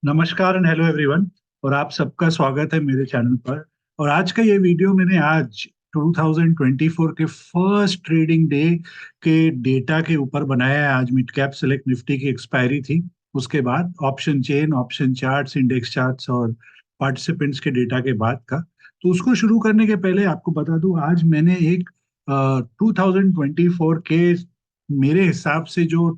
नमस्कार and hello everyone. और आप सबका स्वागत है मेरे चैनल पर। और आज का ये वीडियो मैंने आज 2024 के फर्स्ट ट्रेडिंग डे के डेटा के ऊपर बनाया है। आज मिड कैप सेलेक्ट निफ्टी की एक्सपायरी थी। उसके बाद option chain, option charts, index charts और पार्टिसिपेंट्स के डेटा के बाद का। तो उसको शुरू करने के पहले आपको बता दूं, आज मैंने एक 2024 के मेरे हिसाब से जो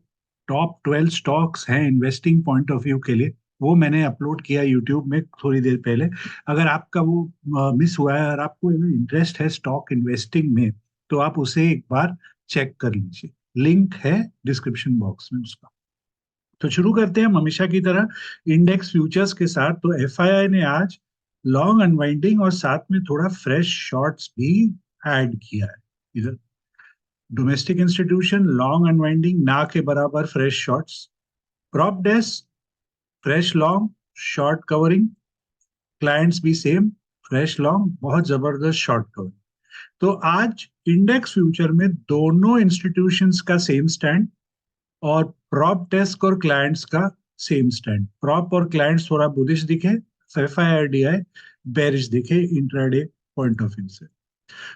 टॉप 12 स्टॉक्स हैं इन्वेस्टिंग पॉइंट ऑफ व्यू के लिए, वो मैंने अपलोड किया यूट्यूब में थोड़ी देर पहले। अगर आपका वो मिस हुआ है और आपको इंटरेस्ट है स्टॉक इन्वेस्टिंग में, तो आप उसे एक बार चेक कर लीजिए। लिंक है डिस्क्रिप्शन बॉक्स में उसका। तो शुरू करते हैं हम हमेशा की तरह इंडेक्स फ्यूचर्स के साथ। तो एफआईआई ने आज लॉन्ग अनवाइंडिंग और साथ में थोड़ा फ्रेश शॉर्ट्स भी ऐड किया है। इधर डोमेस्टिक इंस्टीट्यूशन लॉन्ग अनवाइंडिंग ना के बराबर fresh shorts. Prop desk fresh long short covering. Clients भी सेम फ्रेश लॉन्ग बहुत जबरदस्त शॉर्ट कवरिंग। तो आज इंडेक्स फ्यूचर में दोनों इंस्टीट्यूशंस का सेम स्टैंड और प्रॉप डेस्क और क्लाइंट्स का सेम स्टैंड। प्रॉप और क्लाइंट्स थोड़ा बुलिश दिखे, एफआईआईडीआई बेरिश दिखे इंट्राडे पॉइंट ऑफ व्यू से।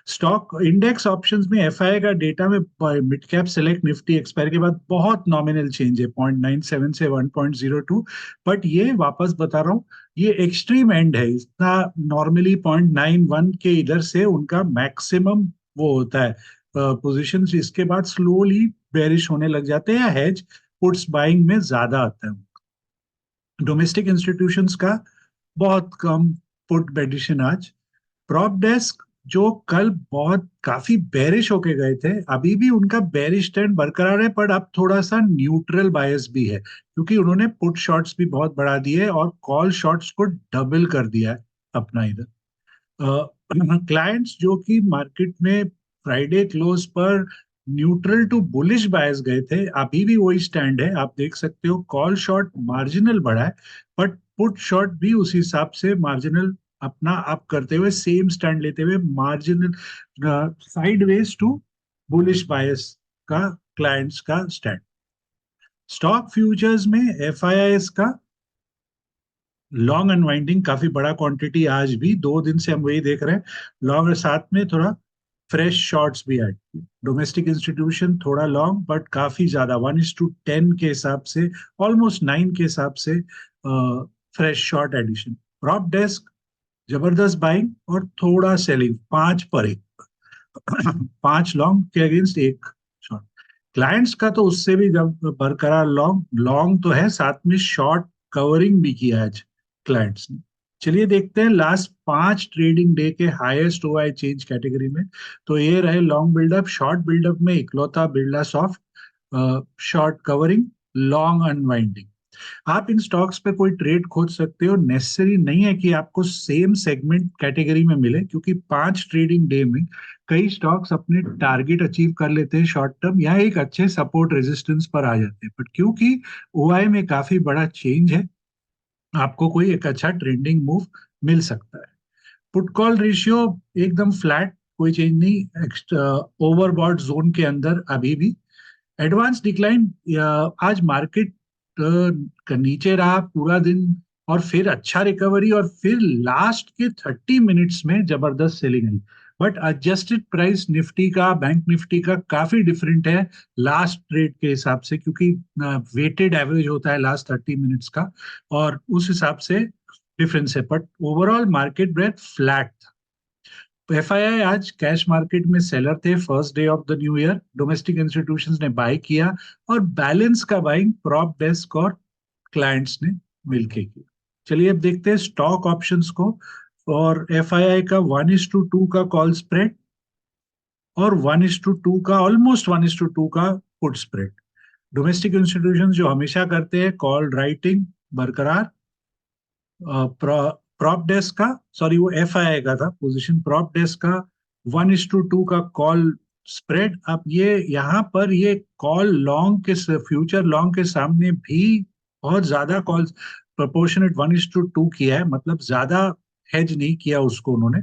स्टॉक इंडेक्स ऑप्शंस में एफआईआई का डेटा में mid cap select Nifty expire के बाद बहुत नॉमिनल चेंज है, 0.97 से 1.02। बट ये वापस बता रहा हूँ, ये एक्सट्रीम एंड है इतना। नॉर्मली 0.91 के इधर से उनका मैक्सिमम वो होता है पोजीशन। इसके बाद स्लोली बेरिश होने लग जाते हैं या हेज पुट्स बाइंग में ज्यादा आता है। डोमेस्टिक इंस्टीट्यूशंस का बहुत कम पुट बेडिशन आज। प्रॉप डेस्क जो कल बहुत काफी बेरिश होके गए थे, अभी भी उनका बेरिश स्टैंड बरकरार है, पर अब थोड़ा सा न्यूट्रल बायस भी है क्योंकि उन्होंने पुट शॉट्स भी बहुत बढ़ा दिए और कॉल शॉट्स को डबल कर दिया है अपना इधर। क्लाइंट्स जो कि मार्केट में फ्राइडे क्लोज पर न्यूट्रल टू बुलिश बायस गए थे, अभी भी वही स्टैंड है। आप देख सकते हो कॉल शॉट मार्जिनल बढ़ा है, बट पुट शॉट भी उस हिसाब से मार्जिनल अपना अप करते हुए सेम स्टैंड लेते हुए मार्जिनल साइडवेज टू बुलिश बायस का क्लाइंट्स का स्टैंड। स्टॉक फ्यूचर्स में एफआईआई का लॉन्ग अनवाइंडिंग काफी बड़ा क्वांटिटी आज भी 2 दिन से हम वही देख रहे हैं। लॉन्ग साथ में थोड़ा फ्रेश शॉर्ट्स भी ऐड किए। डोमेस्टिक इंस्टीट्यूशन थोड़ा लॉन्ग बट काफी ज्यादा 1:10 के हिसाब से, ऑलमोस्ट 9 के हिसाब से fresh short addition. Prop desk जबरदस्त बाइंग और थोड़ा सेलिंग, 5 पर 1 5 लॉन्ग के अगेंस्ट 1 शॉर्ट। क्लाइंट्स का तो उससे भी जब बरकरार लॉन्ग लॉन्ग तो है, साथ में शॉर्ट कवरिंग भी किया है क्लाइंट्स ने। चलिए देखते हैं लास्ट 5 ट्रेडिंग डे के हाईएस्ट ओआई चेंज कैटेगरी में। तो ये रहे लॉन्ग बिल्डअप। शॉर्ट बिल्डअप में इकलौता Birla soft short covering, long unwinding. आप इन स्टॉक्स पे कोई ट्रेड खोज सकते हो। नेसेसरी नहीं है कि आपको सेम सेगमेंट कैटेगरी में मिले, क्योंकि 5 ट्रेडिंग डे में कई स्टॉक्स अपने टारगेट अचीव कर लेते हैं शॉर्ट टर्म या एक अच्छे सपोर्ट रेजिस्टेंस पर आ जाते हैं। बट क्योंकि ओआई में काफी बड़ा चेंज है, आपको कोई एक अच्छा ट्रेंडिंग मूव मिल सकता है। पुट कॉल रेशियो एकदम फ्लैट, कोई चेंज नहीं, ओवरबॉट जोन के अंदर अभी भी। एडवांस डिक्लाइन, आज मार्केट का नीचे रहा पूरा दिन और फिर अच्छा रिकवरी और फिर लास्ट के 30 मिनट्स में जबरदस्त selling I. But adjusted price Nifty का, बैंक निफ्टी का काफी डिफरेंट है लास्ट ट्रेड के हिसाब से, क्योंकि वेटेड एवरेज होता है लास्ट 30 मिनट्स का और उस हिसाब से डिफरेंस है। But overall market breadth flat. FII आज कैश मार्केट में सेलर थे first day of the new year. Domestic institutions ने बाय किया और बैलेंस का बाइंग प्रॉप डेस्क और क्लाइंट्स ने मिलके किया। चलिए अब देखते हैं स्टॉक ऑप्शंस को। और एफआईआई का 1:2 का कॉल स्प्रेड और 1:2 का, ऑलमोस्ट 1:2 का पुट स्प्रेड। डोमेस्टिक इंस्टीट्यूशंस जो हमेशा करते हैं कॉल राइटिंग बरकरार। प्रॉप डेस्क का, सॉरी वो एफआईआई का था पोजीशन, प्रॉप डेस्क का 1:2 का कॉल स्प्रेड। अब ये यहाँ पर ये कॉल लॉन्ग के, फ्यूचर लॉन्ग के सामने भी बहुत ज्यादा कॉल प्रोपोर्शनेट 1:2 किया है, मतलब ज्यादा हेज नहीं किया उसको उन्होंने।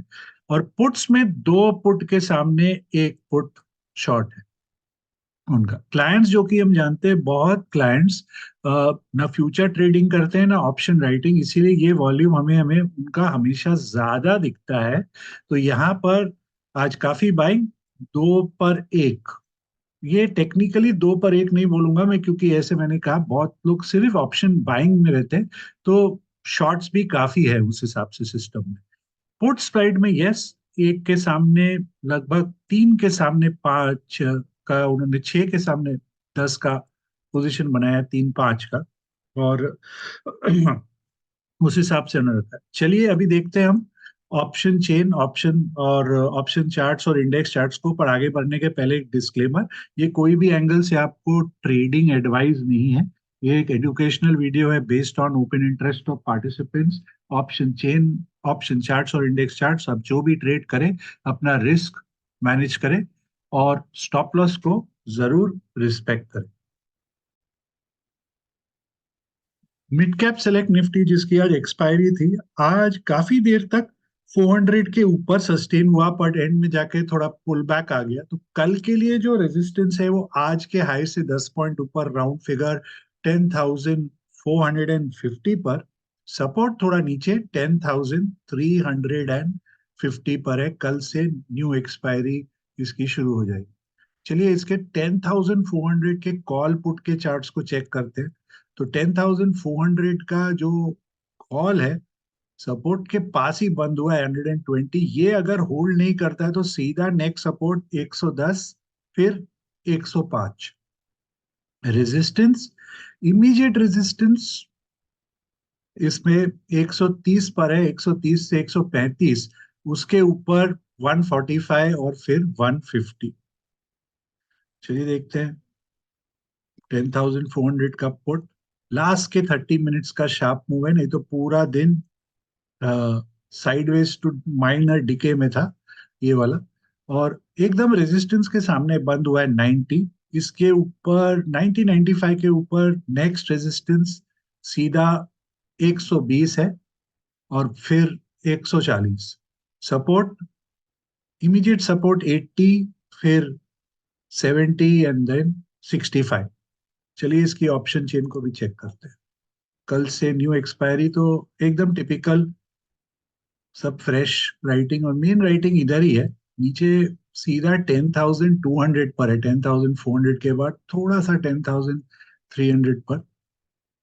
और पुट्स में 2 पुट के सामने 1 पुट शॉर्ट है। उनका क्लाइंट्स जो कि हम जानते हैं, बहुत क्लाइंट्स ना फ्यूचर ट्रेडिंग करते हैं ना ऑप्शन राइटिंग, इसीलिए ये वॉल्यूम हमें हमें उनका हमेशा ज्यादा दिखता है। तो यहाँ पर आज काफी बाइंग, 2 पर 1। ये टेक्निकली 2 पर 1 नहीं बोलूंगा मैं, क्योंकि ऐसे मैंने कहा बहुत लोग सिर्फ ऑप्शन बाइंग में रहते हैं, तो शॉर्ट्स भी काफी है उस हिसाब से सिस्टम में। पुट साइड में यस, 1 के सामने लगभग, 3 के सामने 5 का, उन्होंने 6 के सामने 10 का पोजीशन बनाया, 3-5 का। और उस हिसाब से उन्होंने रखा है। चलिए अभी देखते हैं हम ऑप्शन चेन, ऑप्शन और ऑप्शन चार्ट्स और इंडेक्स चार्ट्स को। पर आगे बढ़ने के पहले एक डिस्क्लेमर, ये कोई भी एंगल से आपको ट्रेडिंग एडवाइस नहीं है। ये एक एजुकेशनल वीडियो है based on open interest of participants. Option chain, option charts और इंडेक्स चार्ट्स, आप जो भी ट्रेड करें अपना रिस्क मैनेज करें और स्टॉप लॉस को जरूर रिस्पेक्ट करें। मिड कैप सेलेक्ट निफ्टी, जिसकी आज एक्सपायरी थी, आज काफी देर तक 400 के ऊपर सस्टेन हुआ, पर एंड में जाके थोड़ा पुल बैक आ गया। तो कल के लिए जो रेजिस्टेंस है वो आज के हाई से 10 पॉइंट ऊपर, राउंड फिगर 10,450 पर। सपोर्ट थोड़ा नीचे 10,350 पर है। कल से न्यू एक्सपायरी इसकी शुरू हो जाएगी। चलिए इसके 10,400 के कॉल पुट के चार्ट्स को चेक करते हैं। तो 10,400 का जो कॉल है, सपोर्ट के पास ही बंद हुआ है 120। ये अगर होल्ड नहीं करता है तो सीधा नेक्स्ट सपोर्ट 110, फिर 105। रेजिस्टेंस, इमीडिएट रेजिस्टेंस इसमें 130 पर है, 130 से 135। उसके ऊपर 145 और फिर 150। चलिए देखते हैं 10,400 का पुट। लास्ट के 30 मिनट्स का शार्प मूव है, नहीं तो पूरा दिन साइडवेज टू माइनर डिके में था ये वाला। और एकदम रेजिस्टेंस के सामने बंद हुआ है 90। इसके ऊपर 90-95 के ऊपर नेक्स्ट रेजिस्टेंस सीधा 120 है, और फिर 140। सपोर्ट, इमीडिएट सपोर्ट 80, फिर 70 एंड देन 65। चलिए इसकी ऑप्शन चेन को भी चेक करते हैं। कल से न्यू एक्सपायरी, तो एकदम टिपिकल, सब फ्रेश राइटिंग, और मेन राइटिंग इधर ही है नीचे। सीधा 10,200 पर है, 10,400 के बाद थोड़ा सा 10,300 पर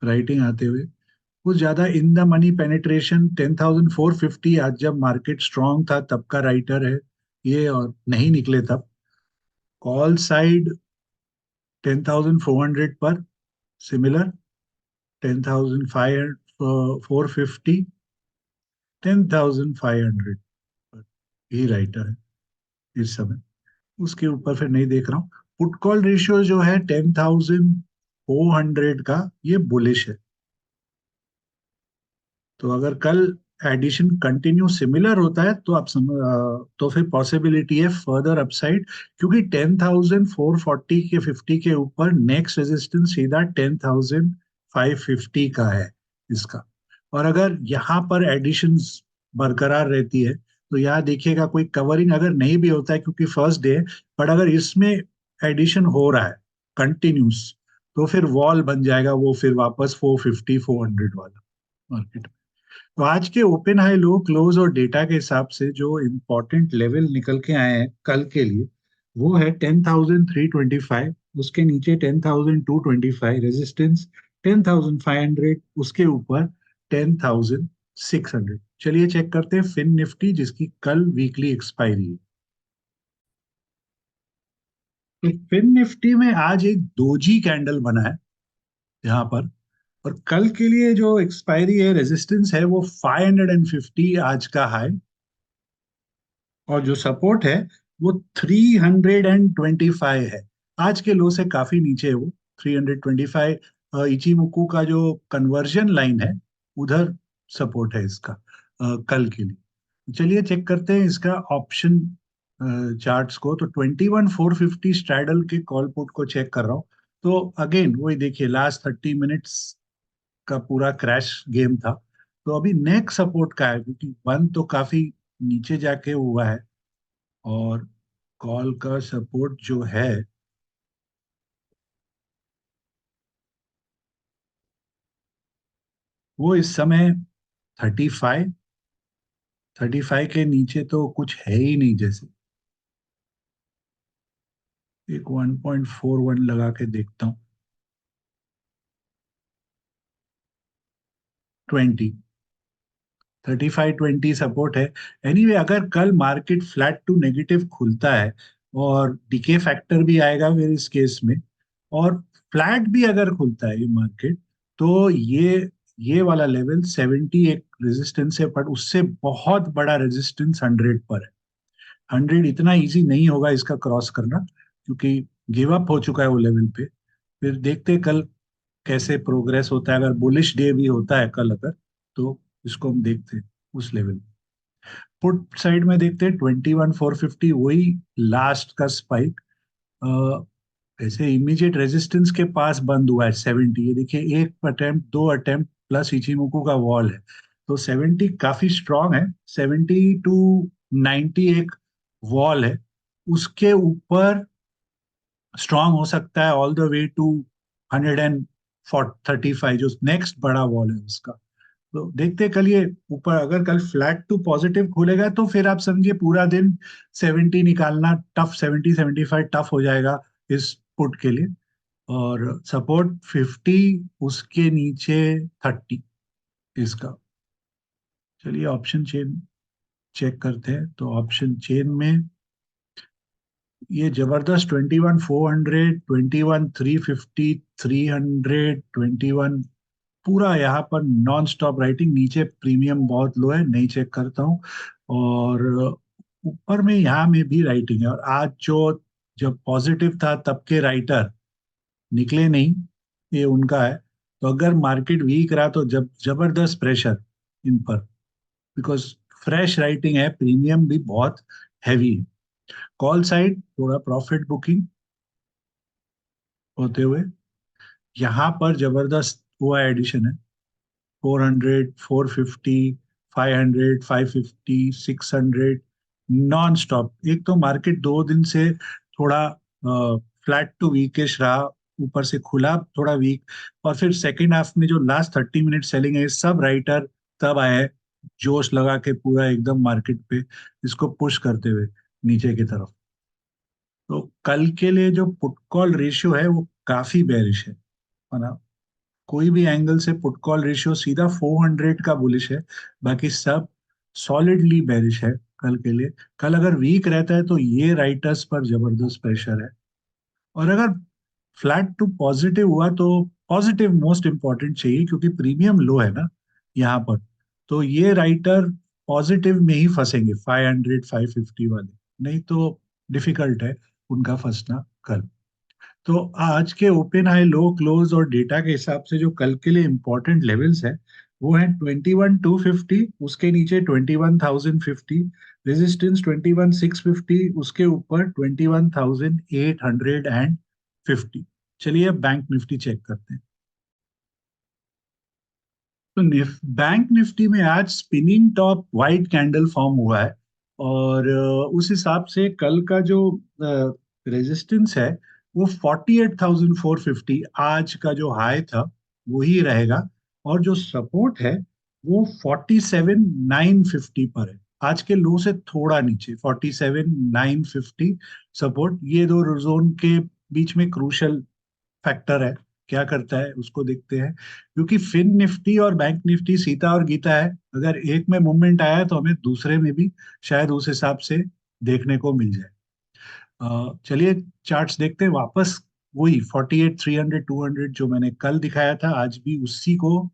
राइटिंग आते हुए। कुछ ज्यादा इन द मनी पेनिट्रेशन 10,450, आज जब मार्केट स्ट्रांग था तब का राइटर है ये, और नहीं निकले तब। कॉल साइड 10,400 पर सिमिलर, 10,450, 10,500 पर ही राइटर है इस समय। उसके ऊपर फिर नहीं देख रहा हूँ। पुट कॉल रेशियो जो है 10,400 का, ये बुलिश है। तो अगर कल एडिशन कंटिन्यू सिमिलर होता है तो तो फिर पॉसिबिलिटी है फर्दर अपसाइड, क्योंकि 10,440 के 50 के ऊपर नेक्स्ट रेजिस्टेंस सीधा 10,550 का है इसका। और अगर यहाँ पर एडिशंस बरकरार रहती है तो यहाँ देखिएगा कोई कवरिंग अगर नहीं भी होता है क्योंकि फर्स्ट डे, बट अगर इसमें एडिशन हो रहा है कंटिन्यूस, तो फिर वॉल बन जाएगा वो, फिर वापस 450 400 वाला मार्केट। तो आज के ओपन हाई लो क्लोज और डेटा के हिसाब से जो इम्पोर्टेंट लेवल निकल के आए हैं कल के लिए, वो है 10,325। उसके नीचे 10,225 रेजिस्टेंस, 10,500 उसके ऊपर 10,600। चलिए चेक करते हैं फिन निफ्टी, जिसकी कल वीकली एक्सपायरी है। तो फिन निफ्टी में आज एक दोजी कैंडल बना है यहाँ पर। और कल के लिए जो एक्सपायरी है, रेजिस्टेंस है वो 550 आज का हाई, और जो सपोर्ट है वो 325 है। आज के लो से काफी नीचे है वो 325। इचिमुकु का जो कन्वर्जन लाइन है उधर सपोर्ट है इसका कल के लिए। चलिए चेक करते हैं इसका ऑप्शन चार्ट्स को। तो 21,450 स्ट्रैडल के कॉल पुट को चेक कर रहा हूँ। तो अगेन वही देखिए, लास्ट 30 मिनट्स का पूरा क्रैश गेम था। तो अभी नेक्स्ट सपोर्ट का है, क्योंकि बंद तो काफी नीचे जाके हुआ है। और कॉल का सपोर्ट जो है वो इस समय 35, 35 के नीचे तो कुछ है ही नहीं जैसे। एक 1.41 लगा के देखता हूँ। 20, 35-20 सपोर्ट है। एनीवे अगर कल मार्केट फ्लैट टू नेगेटिव खुलता है और डीके फैक्टर भी आएगा फिर इस केस में, और फ्लैट भी अगर खुलता है ये मार्केट, तो ये वाला लेवल 70 एक रेजिस्टेंस है, पर उससे बहुत बड़ा रेजिस्टेंस 100 पर है। 100 इतना इजी नहीं होगा इसका क्रॉस करना, क्योंकि गिव अप हो चुका है वो लेवल पे। फिर देखते हैं कल कैसे प्रोग्रेस होता है। अगर बुलिश डे भी होता है कल अगर, तो इसको हम देखते हैं उस लेवल। पुट साइड में देखते हैं 21,450, वही लास्ट का स्पाइक। ऐसे इमीडिएट रेजिस्टेंस के पास बंद हुआ है 70। ये देखिए, एक अटेम्प्ट, दो अटेम्प्ट प्लस इचिमुकू का वॉल है, तो 70 काफी स्ट्रांग है। 70 to 90 एक वॉल है, उसके ऊपर स्ट्रांग हो सकता है ऑल द वे टू 135, जो नेक्स्ट बड़ा वॉल है उसका। तो देखते हैं कल ये ऊपर, अगर कल फ्लैट टू पॉजिटिव खुलेगा तो फिर आप समझिए पूरा दिन 70 निकालना टफ, 70-75 टफ हो जाएगा इस पुट के लिए। और सपोर्ट 50, उसके नीचे 30 इसका। चलिए ऑप्शन चेन चेक करते हैं। तो ऑप्शन चेन में ये जबरदस्त 21,400, 21,350, 300, 21, पूरा यहाँ पर नॉन स्टॉप राइटिंग। नीचे प्रीमियम बहुत लो है, नहीं चेक करता हूँ। और ऊपर में यहाँ में भी राइटिंग है। और आज जो, जब पॉजिटिव था तब के राइटर निकले नहीं, ये उनका है। तो अगर मार्केट वीक रहा तो जब जबरदस्त प्रेशर इन पर, बिकॉज फ्रेश राइटिंग है, प्रीमियम भी बहुत हैवी है। कॉल साइड थोड़ा प्रॉफिट बुकिंग होते हुए यहाँ पर जबरदस्त हुआ एडिशन है। 400, 450, 500, 550, 600, नॉन स्टॉप। एक तो मार्केट 2 दिन से थोड़ा फ्लैट टू वीकिश रहा, ऊपर से खुला थोड़ा वीक, और फिर सेकेंड हाफ में जो लास्ट 30 मिनट सेलिंग है, सब राइटर तब आए हैं जोश लगा के पूरा एकदम मार्केट पे इसको पुश करते हुए नीचे की तरफ। तो कल के लिए जो पुट कॉल रेशियो है वो काफी बेरिश है ना। कोई भी एंगल से पुट कॉल रेशियो सीधा 400 का बुलिश है, बाकी सब सॉलिडली बेरिश है कल के लिए। कल अगर वीक रहता है तो ये राइटर्स पर जबरदस्त प्रेशर है। और अगर फ्लैट टू पॉजिटिव हुआ तो पॉजिटिव मोस्ट इंपॉर्टेंट चाहिए, क्योंकि प्रीमियम लो है ना यहाँ पर। तो ये राइटर पॉजिटिव में ही फंसेंगे, 500, 550 वाले, नहीं तो डिफिकल्ट है उनका फंसना कल। तो आज के ओपन हाई लो क्लोज और डेटा के हिसाब से जो कल के लिए इंपॉर्टेंट लेवल्स है, वो है 21,250, उसके नीचे 21,050, रेजिस्टेंस 21,650, उसके ऊपर 21,850। चलिए अब बैंक निफ्टी चेक करते हैं। तो बैंक निफ्टी में आज spinning top white candle form हुआ है। और उस हिसाब से कल का जो रेजिस्टेंस है वो 48,450, आज का जो हाई था वही रहेगा। और जो सपोर्ट है वो 47,950 पर है, आज के लो से थोड़ा नीचे 47,950 सपोर्ट। ये दो जोन के बीच में क्रूशल फैक्टर है, क्या करता है उसको देखते हैं। क्योंकि फिन निफ्टी और बैंक निफ्टी सीता और गीता है, अगर एक में मूवमेंट आया तो हमें दूसरे में भी शायद उस हिसाब से देखने को मिल जाए। चलिए चार्ट्स देखते हैं वापस। वही 48, 300, 200 जो मैंने कल दिखाया था, आज भी उसी को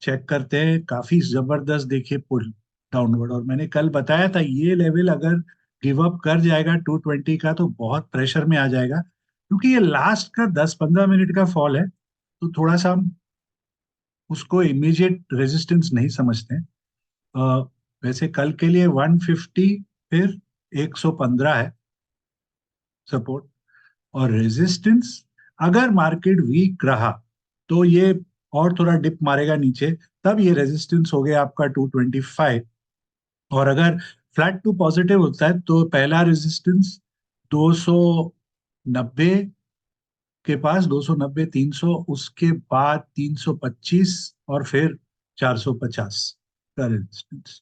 चेक करते हैं। काफी जबरदस्त देखिए पुल डाउनवर्ड। और मैंने कल बताया था ये लेवल अगर गिव अप कर जाएगा 220 का तो बहुत प्रेशर में आ जाएगा, क्योंकि ये लास्ट का 10-15 मिनट का फॉल है, तो थोड़ा सा हम उसको इमीडिएट रेजिस्टेंस नहीं समझते हैं। अ, वैसे कल के लिए 150, फिर 115 है सपोर्ट और रेजिस्टेंस। अगर मार्केट वीक रहा तो ये और थोड़ा डिप मारेगा नीचे, तब ये रेजिस्टेंस हो गया आपका 225। और अगर फ्लैट टू पॉजिटिव होता है तो पहला रेजिस्टेंस 290 के पास, 290, 300, उसके बाद 325, और फिर 450 का रेजिस्टेंस।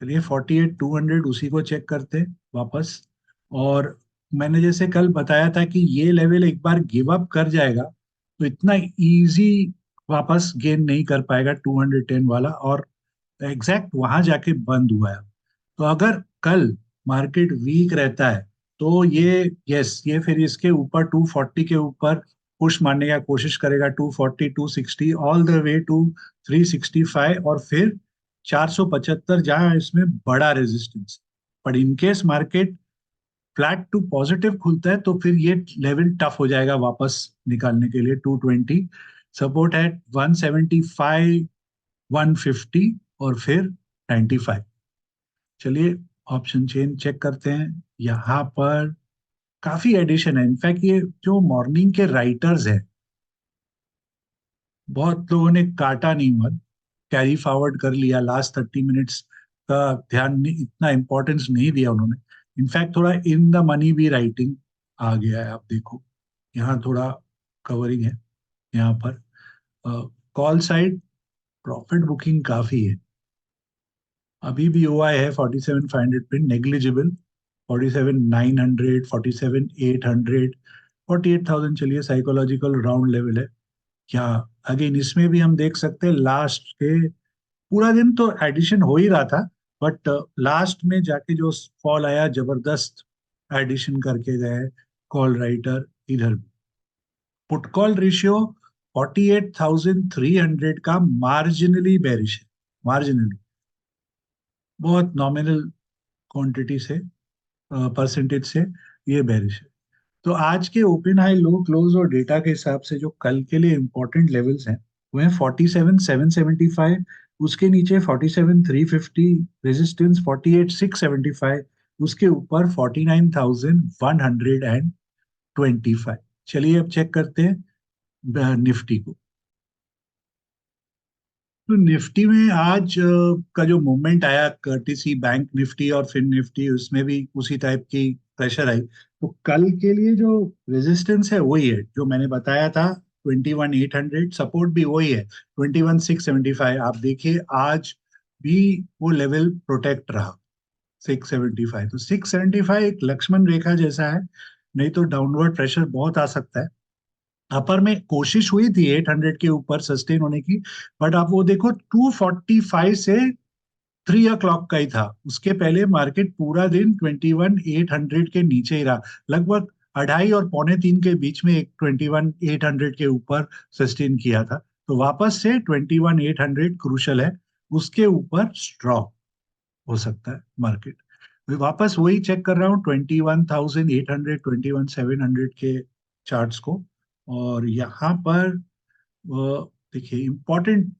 चलिए 48,200 उसी को चेक करते हैं वापस। और मैंने जैसे कल बताया था कि ये लेवल एक बार गिव अप कर जाएगा तो इतना इजी वापस गेन नहीं कर पाएगा 210 वाला, और एग्जैक्ट वहां जाके बंद हुआ है। तो अगर कल मार्केट वीक रहता है तो ये, यस, ये फिर इसके ऊपर 240 के ऊपर पुश मारने का कोशिश करेगा, 240 260 ऑल द वे टू 365, और फिर 475 जहां इसमें बड़ा रेजिस्टेंस। पर in case market flat to positive खुलता है तो फिर ये लेवल टफ हो जाएगा वापस निकालने के लिए। 220 सपोर्ट है, 175 150 और फिर 95। चलिए ऑप्शन चेन चेक करते हैं। यहाँ पर काफी एडिशन है, इनफैक्ट ये जो मॉर्निंग के राइटर्स हैं, बहुत लोगों ने काटा नहीं हुआ, कैरी फॉरवर्ड कर लिया, लास्ट 30 मिनट्स का ध्यान नहीं, इतना इंपॉर्टेंस नहीं दिया उन्होंने। इनफैक्ट थोड़ा इन द मनी भी राइटिंग आ गया है, आप देखो यहाँ थोड़ा कवरिंग है यहाँ पर। कॉल साइड प्रॉफिट बुकिंग काफी है, अभी भी हुआ है 47,500 पे नेग्लिजिबल, 47,900, 47,800, 48,000। चलिए साइकोलॉजिकल राउंड लेवल है क्या। अगेन इसमें भी हम देख सकते हैं लास्ट के पूरा दिन तो एडिशन हो ही रहा था, बट लास्ट में जाके जो फॉल आया, जबरदस्त एडिशन करके गए कॉल राइटर इधर भी। पुट कॉल रेशियो 48,300 का मार्जिनली बेरिश है, मार्जिनली, बहुत नॉमिनल क्वांटिटी से, परसेंटेज से ये बेरिश है। तो आज के ओपन हाई लो क्लोज और डेटा के हिसाब से जो कल के लिए इंपॉर्टेंट लेवल्स हैं वो है 47,775, उसके नीचे 47,350 रेजिस्टेंस, 48,675, उसके ऊपर 49,125। चलिए अब चेक करते हैं निफ्टी को। तो निफ्टी में आज का जो मूवमेंट आया कर्टिसी बैंक निफ्टी और फिन निफ्टी, उसमें भी उसी टाइप की प्रेशर आई। तो कल के लिए जो रेजिस्टेंस है वही है जो मैंने बताया था, 21,800। सपोर्ट भी वही है, 21,675। आप देखिए आज भी वो लेवल प्रोटेक्ट रहा, 675। तो 675 एक लक्ष्मण रेखा जैसा है, नहीं तो डाउनवर्ड प्रेशर बहुत आ सकता है। अपर में कोशिश हुई थी 800 के ऊपर सस्टेन होने की, बट आप वो देखो 245 से 3 o'clock का ही था, उसके पहले मार्केट पूरा दिन 21,800 के नीचे ही रहा, लगभग 2:30 और 2:45 के बीच में एक 21,800 के ऊपर सस्टेन किया था। तो वापस से 21,800 क्रूशल है, उसके ऊपर स्ट्रॉ हो सकता है मार्केट। मैं वापस वही चेक कर रहा हूँ 21,800 21,700 के चार्ट्स को। और यहाँ पर देखिए इंपॉर्टेंट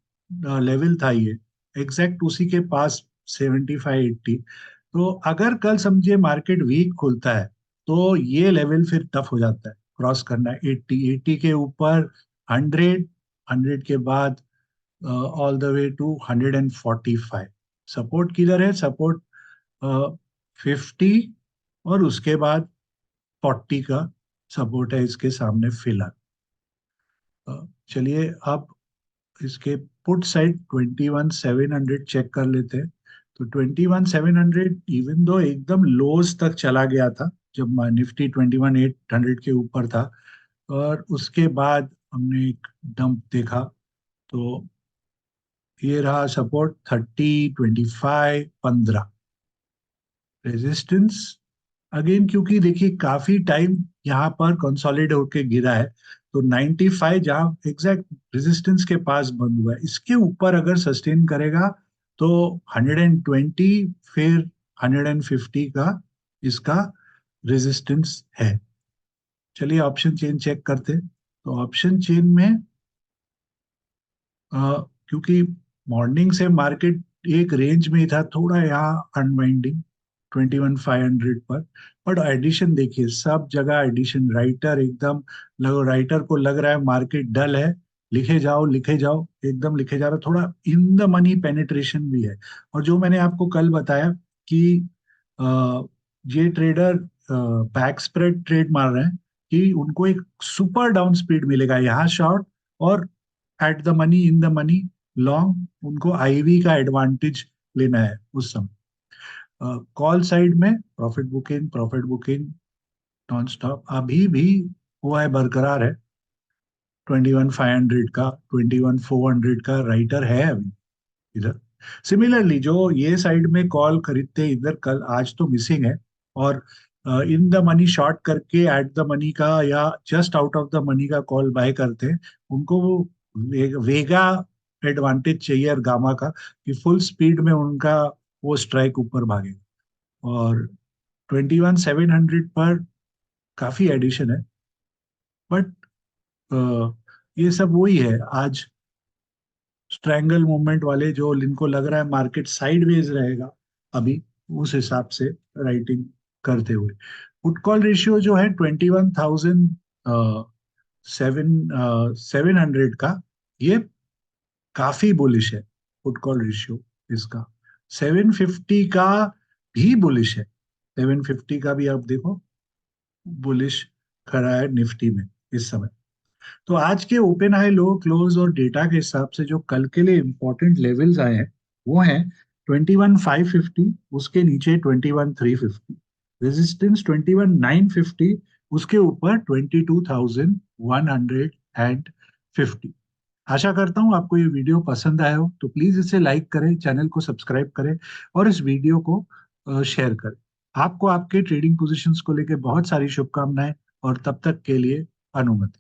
लेवल था ये, एग्जैक्ट उसी के पास 75-80। तो अगर कल समझिए मार्केट वीक खुलता है तो ये लेवल फिर टफ हो जाता है क्रॉस करना, 80 के ऊपर 100, 100 के बाद all the way to 145। Support किधर है, सपोर्ट 50, और उसके बाद 40 का सपोर्ट है इसके सामने फिलहाल। चलिए अब इसके पुट साइड 21,700 चेक कर लेते हैं। तो 21,700 इवन दो एकदम लोज तक चला गया था जब निफ्टी 21,800 के ऊपर था, और उसके बाद हमने एक डंप देखा। तो ये रहा सपोर्ट 30 25 15, रेजिस्टेंस अगेन, क्योंकि देखिए काफी टाइम यहाँ पर कंसोलिडेट होके गिरा है, तो 95 जहाँ एग्जैक्ट रेजिस्टेंस के पास बंद हुआ है, इसके ऊपर अगर सस्टेन करेगा तो 120, फिर 150 का इसका रेजिस्टेंस है। चलिए ऑप्शन चेन चेक करते हैं। तो ऑप्शन चेन में क्योंकि मॉर्निंग से मार्केट एक रेंज में ही था, थोड़ा यहाँ अनवाइंडिंग 21,500 पर। बट एडिशन देखिए सब जगह एडिशन, राइटर एकदम राइटर को लग रहा है मार्केट डल है, लिखे जाओ लिखे जाओ, एकदम लिखे जा रहा है, थोड़ा इन द मनी पेनिट्रेशन भी है। और जो मैंने आपको कल बताया कि अ, ये ट्रेडर बैक स्प्रेड ट्रेड मार रहे हैं कि उनको एक सुपर डाउन स्पीड मिलेगा यहाँ शॉर्ट, और at the money in the money long उनको आईवी का एडवांटेज लेना है उस समय। कॉल साइड में प्रॉफिट बुकिंग नॉन स्टॉप अभी भी वो है, बरकरार है। 21,500 का, 21,400 का राइटर है अभी इधर। सिमिलरली जो ये साइड में कॉल खरीदते हैं इधर, कल आज तो मिसिंग है, और इन द मनी शॉर्ट करके एट द मनी का या just out of the money का कॉल बाय करते हैं, उनको वो वेगा एडवांटेज चाहिए और गामा का, कि फुल स्पीड में उनका वो स्ट्राइक ऊपर भागेगा। और 21,700 पर काफी एडिशन है, बट ये सब वही है आज, स्ट्रैंगल मूवमेंट वाले जो जिनको लग रहा है मार्केट साइडवेज रहेगा अभी, उस हिसाब से राइटिंग करते हुए। पुट कॉल रेशियो जो है 21,700 का, ये काफी बुलिश है पुट कॉल रेशियो इसका। 750 का भी बुलिश है, 750 का भी आप देखो बुलिश खड़ा है निफ्टी में इस समय। तो आज के ओपन हाई लो क्लोज और डेटा के हिसाब से जो कल के लिए इंपॉर्टेंट लेवल्स आए हैं वो हैं 21,550, उसके नीचे 21,350, रेजिस्टेंस 21,950, उसके ऊपर 22,150। आशा करता हूँ आपको ये वीडियो पसंद आया हो, तो प्लीज इसे लाइक करें, चैनल को सब्सक्राइब करें और इस वीडियो को शेयर करें। आपको आपके ट्रेडिंग पोजीशंस को लेकर बहुत सारी शुभकामनाएं, और तब तक के लिए अनुमति।